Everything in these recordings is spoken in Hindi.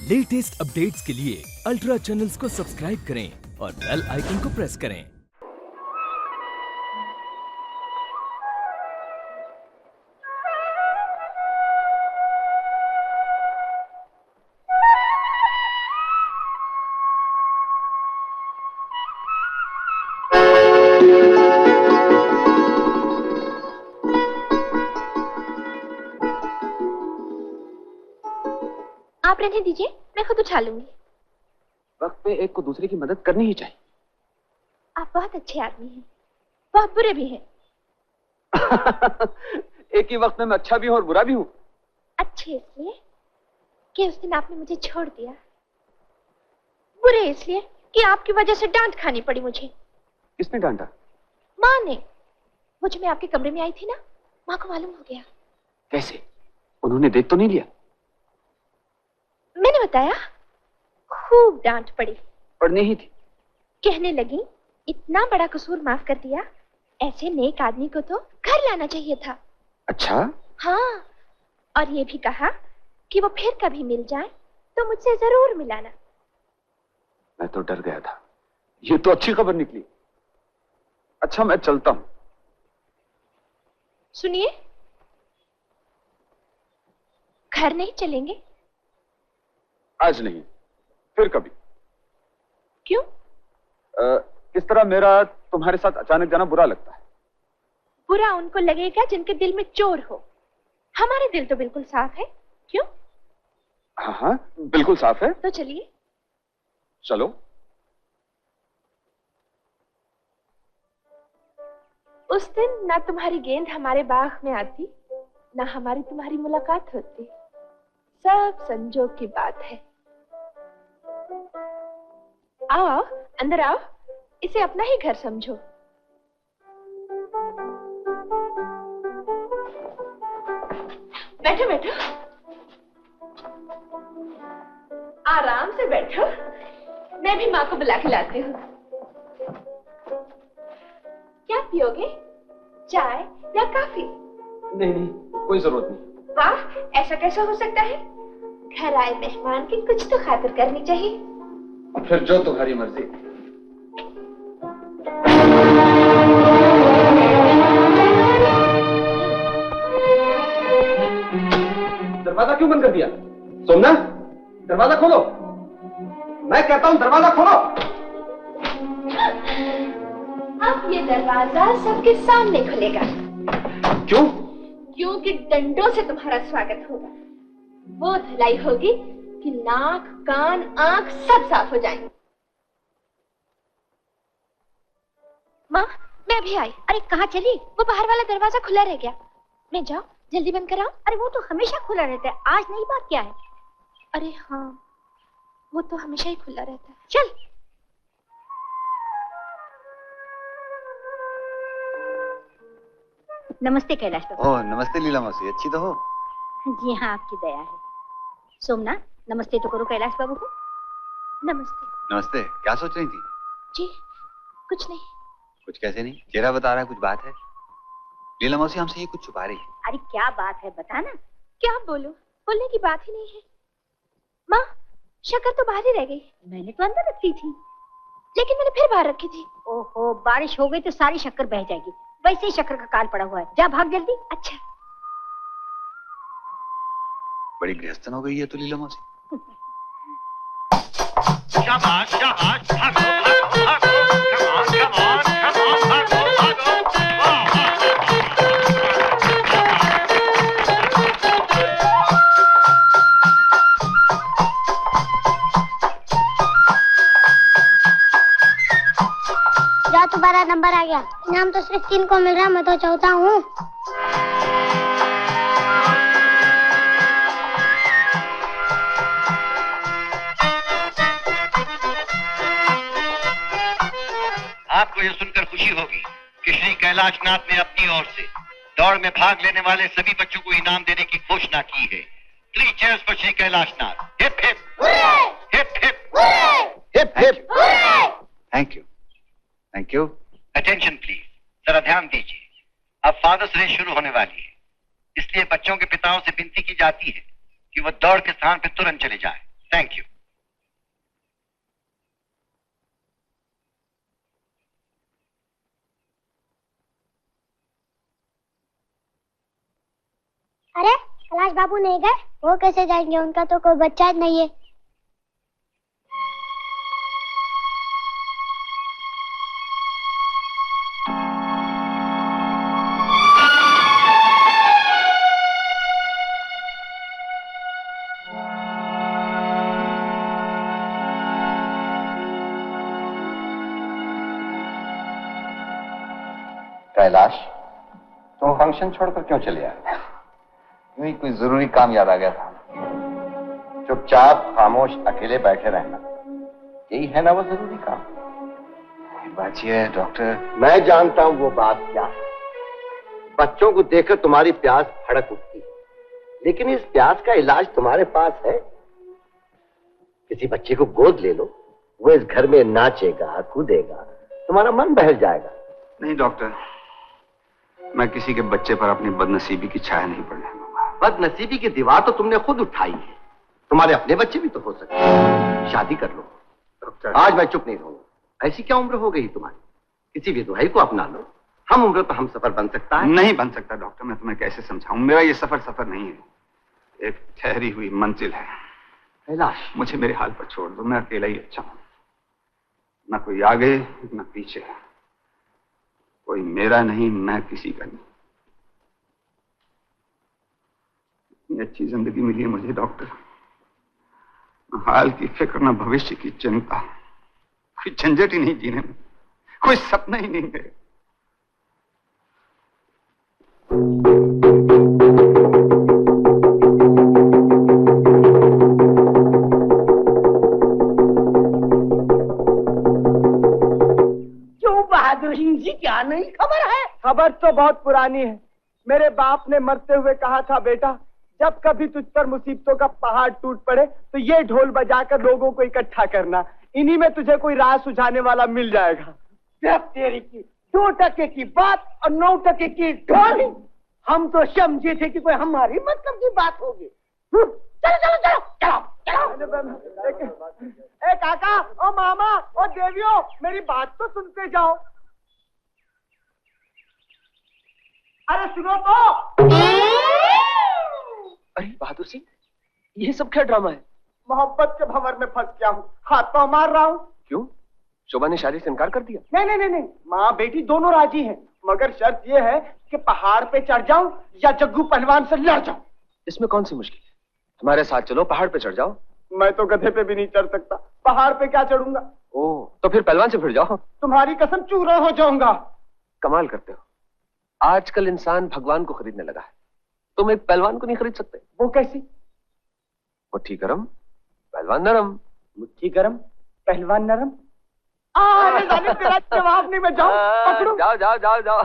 लेटेस्ट अपडेट्स के लिए अल्ट्रा चैनल्स को सब्सक्राइब करें और बेल आइकन को प्रेस करें। आप रहने दीजिए, मैं खुद उठा लूंगी। वक्त पे एक को दूसरे की मदद करनी ही चाहिए। आप बहुत अच्छे आदमी हैं, बहुत बुरे भी हैं। एक ही वक्त में मैं अच्छा भी हूँ और बुरा भी हूँ। अच्छे इसलिए कि उस दिन आपने मुझे छोड़ दिया, बुरे इसलिए कि आपकी वजह से डांट खानी पड़ी मुझे। किसने डांटा? माँ ने। वो जो मैं आपके कमरे में आई थी ना, माँ को मालूम हो गया। कैसे? उन्होंने देख तो नहीं लिया? मैंने बताया, खूब डांट पड़ी। पढ़नी ही थी। कहने लगी, इतना बड़ा कसूर माफ कर दिया, ऐसे नेक आदमी को तो घर लाना चाहिए था। अच्छा? हाँ, और ये भी कहा कि वो फिर कभी मिल जाए तो मुझसे जरूर मिलाना। मैं तो डर गया था। ये तो अच्छी खबर निकली। अच्छा, मैं चलता हूँ। सुनिए, घर नहीं चलेंगे? आज नहीं, फिर कभी। क्यों? इस तरह मेरा तुम्हारे साथ अचानक जाना बुरा लगता है। बुरा उनको लगेगा जिनके दिल में चोर हो। हमारे दिल तो बिल्कुल साफ है। क्यों? हाँ हाँ, बिल्कुल साफ है। तो चलिए। चलो। उस दिन ना तुम्हारी गेंद हमारे बाग में आती, ना हमारी तुम्हारी मुलाकात होती। सब संजोग की बात है। आओ आओ, अंदर आओ, इसे अपना ही घर समझो। बैठो बैठो, आराम से बैठो। मैं भी माँ को बुला के लाती हूँ। क्या पियोगे, चाय या कॉफी? नहीं नहीं, कोई जरूरत नहीं। वाह, ऐसा कैसा हो सकता है? घर आए मेहमान की कुछ तो खातिर करनी चाहिए। फिर जो तुम्हारी मर्जी। दरवाजा क्यों बंद कर दिया? सोमना, दरवाजा खोलो। मैं कहता हूं दरवाजा खोलो। अब ये दरवाजा सबके सामने खुलेगा। क्यों? क्योंकि डंडों से तुम्हारा स्वागत होगा। वो धुलाई होगी कि नाक, कान, आंख सब साफ हो जाएंगे। माँ, मैं अभी आई। अरे कहाँ चली? वो बाहर वाला दरवाजा खुला रह गया। मैं जाऊं, जल्दी बंद कराऊं? अरे वो तो हमेशा खुला रहता है, आज नई बात क्या है? अरे हाँ, वो तो हमेशा ही खुला रहता है। चल। नमस्ते कैलाश बाबू। ओह, नमस्ते लीला मौसी, अच्छी तो हो? जी हाँ, आपकी दया है। सोमना, नमस्ते तो करो कैलाश बाबू को। नमस्ते। नमस्ते। क्या सोच रही थी? जी कुछ नहीं। कुछ कैसे नहीं, चेहरा बता रहा है कुछ बात है। लीला मौसी हमसे ये कुछ छुपा रही है। अरे क्या बात है, बता ना। क्या बोलूं, बोलने की बात ही नहीं है। माँ, शक्कर तो बाहर ही रह गई। मैंने तो अंदर रखी थी। लेकिन मैंने फिर बाहर रखी थी। ओहो, बारिश हो गई तो सारी शक्कर बह जाएगी। वैसे ही शक्कर का काल पड़ा हुआ है, जा भाग जल्दी। अच्छा। बड़ी गृहस्थन हो गई है तो लीला मौसी। शाबाश शाबाश, भागो भागो भागो, come on come on come on, भागो भागो, वाह। जा, तुम्हारा नंबर आ गया। इनाम तो सिर्फ 3 को मिल रहा, मैं तो चौथा हूँ। आपको यह सुनकर खुशी होगी कि श्री कैलाशनाथ ने अपनी ओर से दौड़ में भाग लेने वाले सभी बच्चों को इनाम देने की घोषणा की है। 3 chairs for Shri Kailashnath. Hip hip hip hip hip hip. Thank you, thank you. Attention please, जरा ध्यान दीजिए। अब फादर्स रेस शुरू होने वाली है, इसलिए बच्चों के पिताओं से विनती की जाती है कि वो दौड़ के स्थान पर तुरंत चले जाएं। Thank you. अरे कैलाश बाबू नहीं गए? वो कैसे जाएंगे? उनका तो कोई बच्चा ही नहीं है। कैलाश, तुम फंक्शन छोड़कर क्यों चले आए? यूं ही कोई जरूरी काम याद आ गया था। चुपचाप खामोश अकेले बैठे रहना, यही है ना वो जरूरी काम। बात यह है डॉक्टर, मैं जानता हूं वो बात क्या है। बच्चों को देखकर तुम्हारी प्यास भड़क उठती है, लेकिन इस प्यास का इलाज तुम्हारे पास है। किसी बच्चे को गोद ले लो, वो इस घर में नाचेगा, कूदेगा, तुम्हारा मन बहल जाएगा। नहीं डॉक्टर, मैं किसी के बच्चे पर अपनी बदनसीबी की छाया नहीं पड़ने दूंगा। बदनसीबी की दीवार तो तुमने खुद उठाई है। तुम्हारे अपने बच्चे भी तो हो सकते हैं। शादी कर लो डॉक्टर। आज मैं चुप नहीं रहूंगा। ऐसी क्या उम्र हो गई तुम्हारी? किसी विधवाई को अपना लो। हम उम्र तो हम सफर बन सकता है। नहीं बन सकता डॉक्टर, मैं तुम्हें कैसे समझाऊं? मेरा ये सफर नहीं है, एक ठहरी हुई मंजिल है। कैलाश, मुझे मेरे हाल पर छोड़ दो, मैं अकेला ही अच्छा हूं। न कोई आगे न पीछे, कोई मेरा नहीं, मैं किसी का नहीं। इतनी अच्छी जिंदगी मिली है मुझे डॉक्टर, न हाल की फिक्र न भविष्य की चिंता, कोई झंझट ही नहीं जीने में, कोई सपना ही नहीं है। बहादुर सिंह जी, क्या नई खबर है? खबर तो बहुत पुरानी है। मेरे बाप ने मरते हुए कहा था, बेटा जब कभी तुझ पर मुसीबतों का पहाड़ टूट पड़े तो ये ढोल बजाकर लोगों को इकट्ठा करना, इन्हीं में तुझे कोई राह सुझाने वाला मिल जाएगा। जब तेरी की 2 टके की बात और 9 टके की ढोल, हम तो समझे थे कि कोई हमारी मतलब की बात होगी। चलो चलो चलो चलो चलो। ए काका, ओ मामा, ओ देवियों, मेरी बात तो सुनते जाओ। अरे सुनो तो। अरे बहादुर सिंह, ये सब क्या ड्रामा है? मोहब्बत के भंवर में फंस गया हूँ, हाथ पांव मार रहा हूँ। क्यों? शोभा ने शादी से इनकार कर दिया? नहीं नहीं नहीं नहीं, माँ बेटी दोनों राजी हैं, मगर शर्त यह है कि पहाड़ पे चढ़ जाऊं या जग्गू पहलवान से लड़ जाऊं। इसमें कौन सी मुश्किल है? हमारे साथ चलो, पहाड़ पे चढ़ जाओ। मैं तो गधे पे भी नहीं चढ़ सकता, पहाड़ पे क्या चढ़ूंगा? ओह, तो फिर पहलवान से भिड़ जाओ। तुम्हारी कसम चूरा हो जाऊंगा। कमाल करते हो, आजकल इंसान भगवान को खरीदने लगा है, तुम एक पहलवान को नहीं खरीद सकते। वो कैसी? मुट्ठी गरम, पहलवान नरम। मुट्ठी गरम, पहलवान नरम। अरे जाने तेरा जवाब नहीं, मैं जाऊं? पकड़ो। जाओ जाओ जाओ जाओ।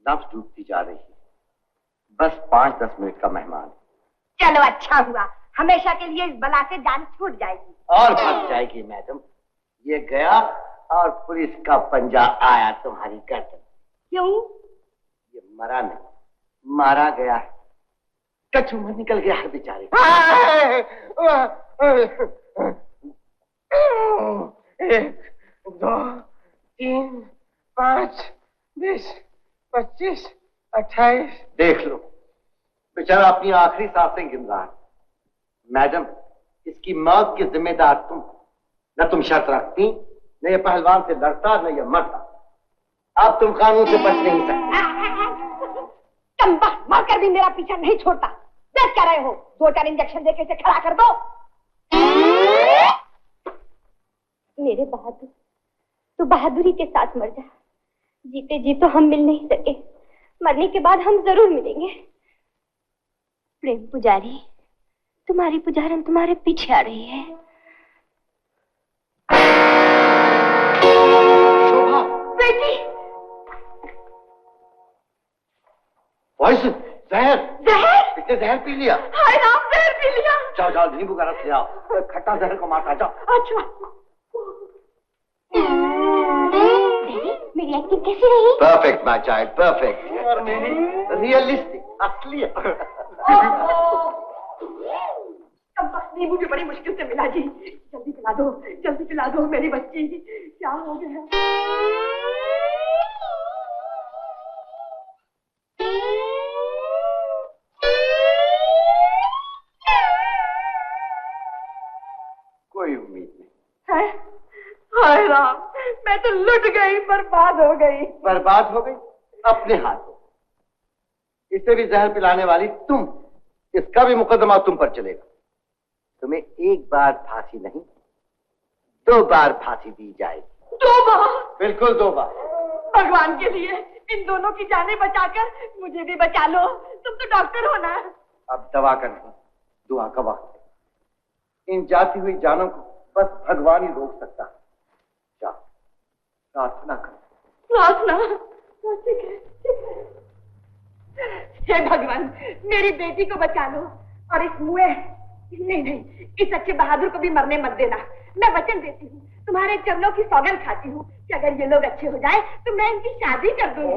नब्ज डूबती जा रही है, बस 5-10 मिनट का मेहमान। चलो अच्छा हुआ, हमेशा के लिए इस बला से जान छूट जाएगी। और फंस जाएगी मैडम। ये गया और पुलिस का पंजा आया तुम्हारी गर्दन। क्यों? ये मरा नहीं, मारा गया है। कछू में निकल गया है बेचारे। 1, 2, 3, 5, 20, 25, 28। देख लो, बेचारा अपनी आखिरी सांसें गिन रहा है। मैडम, इसकी मौत की जिम्मेदार तुम। न तुम शर्त रखती, न ये पहलवान से लड़ता, न ये मरता। अब तुम कानून से बच नहीं सकती। चंबा मारकर भी मेरा पीछा नहीं छोड़ता। देख क्या रहे हो? 2-4 इंजेक्शन देके इसे खड़ा कर दो। मेरे बहादुर, तू बहादुरी के साथ मर जा। जीते जी तो हम मिल नहीं सके, मरने के बाद हम जरूर मिलेंगे। प्रेम पुजारी, तुम्हारी पुजारन तुम्हारे पीछे आ रही है। शोभा, बेटी, वॉइस जहर जहर? इसने जहर पी लिया। हाय राम, जहर पी लिया। जाओ जाओ नींबू का रस ले आओ, खट्टा जहर को मारता जाओ। अच्छा। मेरी एक्टिंग कैसी रही? Perfect my child, perfect. और मेरी रियलिस्टिक, असली। नींबू भी बड़ी मुश्किल से मिला जी। जल्दी पिला दो मेरी बच्ची। क्या हो गया? कोई उम्मीद नहीं है? हाय राम, मैं तो लुट गई, बर्बाद हो गई। बर्बाद हो गई अपने हाथों। इसे भी जहर पिलाने वाली तुम, इसका भी मुकदमा तुम पर चलेगा। तुम्हें एक बार फांसी नहीं, 2 बार फांसी दी जाएगी। 2 बार? बिल्कुल 2 बार। भगवान के लिए इन दोनों की जानें बचाकर मुझे भी बचा लो। तुम तो डॉक्टर हो ना। अब दवा का नहीं, दुआ का वक्त है। इन जाती हुई जानों को बस भगवान ही रोक सकता है। जा प्रार्थना करो। प्रार्थना? ठीक है। हे भगवान, मेरी बेटी को बचा लो और इस मुए नहीं, इस अच्छे बहादुर को भी मरने मत देना। मैं वचन देती हूँ, तुम्हारे चरणों की सौगंध खाती हूँ कि अगर ये लोग अच्छे हो जाए तो मैं इनकी शादी कर दूंगी।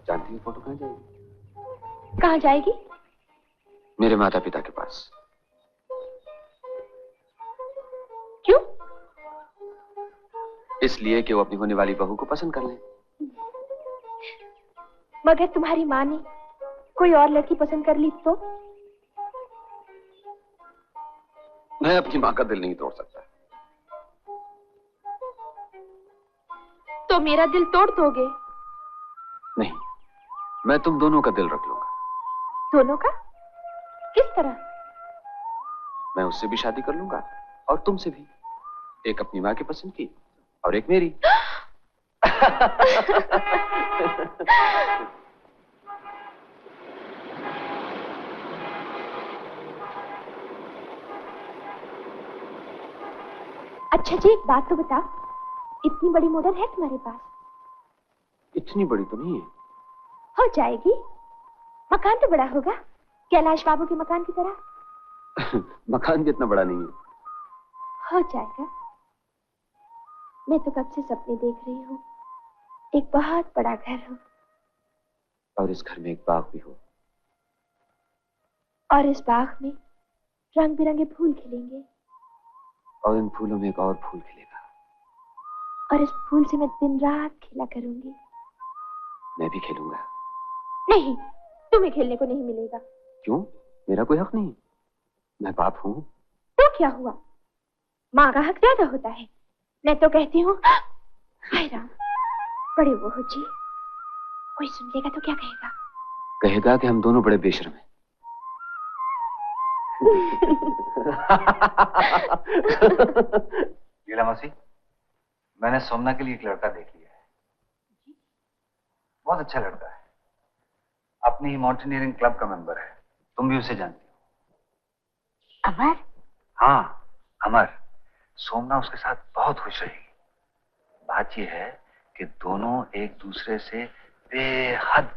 जानती है फोटो कहाँ जाएगी? कहाँ जाएगी? मेरे माता पिता के पास। क्यों? इसलिए कि वो अपनी होने वाली बहू को पसंद कर लें। मगर तुम्हारी माँ ने कोई और लड़की पसंद कर ली तो? मैं अपनी माँ का दिल नहीं तोड़ सकता। तो मेरा दिल तोड़ दोगे? नहीं, मैं तुम दोनों का दिल रख लूंगा। दोनों का? किस तरह? मैं उससे भी शादी कर लूंगा और तुमसे भी। एक अपनी माँ की पसंद की और एक मेरी। अच्छा जी, एक बात तो बताओ, इतनी बड़ी मोटर है तुम्हारे पास? इतनी बड़ी तो नहीं है। हो जाएगी। मकान तो बड़ा होगा, कैलाश बाबू के मकान की तरह। मकान भी इतना बड़ा नहीं है। हो जाएगा। मैं तो कब से सपने देख रही हूँ, एक बहुत बड़ा घर हो और इस घर में एक बाग भी हो और इस बाग में रंग बिरंगे फूल खिलेंगे और इन फूलों में एक और फूल खिलेगा और इस फूल से मैं दिन रात खेला करूंगी। मैं भी खेलूंगा। नहीं, तुम्हें खेलने को नहीं मिलेगा। क्यों? मेरा कोई हक नहीं? मैं बाप हूँ। तो क्या हुआ? माँ का हक ज्यादा होता है। मैं तो कहती हूँ, हाय राम, बड़े वो हो जी, कोई सुन लेगा तो क्या कहेगा? कहेगा कि हम दोनों बड़े बेशर्म हैं। लीला मौसी, मैंने सोमना के लिए एक लड़का देख लिया है। बहुत अच्छा लड़का है, अपनी ही माउंटेनियरिंग क्लब का मेंबर है। तुम भी उसे जानती हो। अमर? हाँ, अमर। सोमना उसके साथ बहुत खुश रहेगी। बात यह है कि दोनों एक दूसरे से बेहद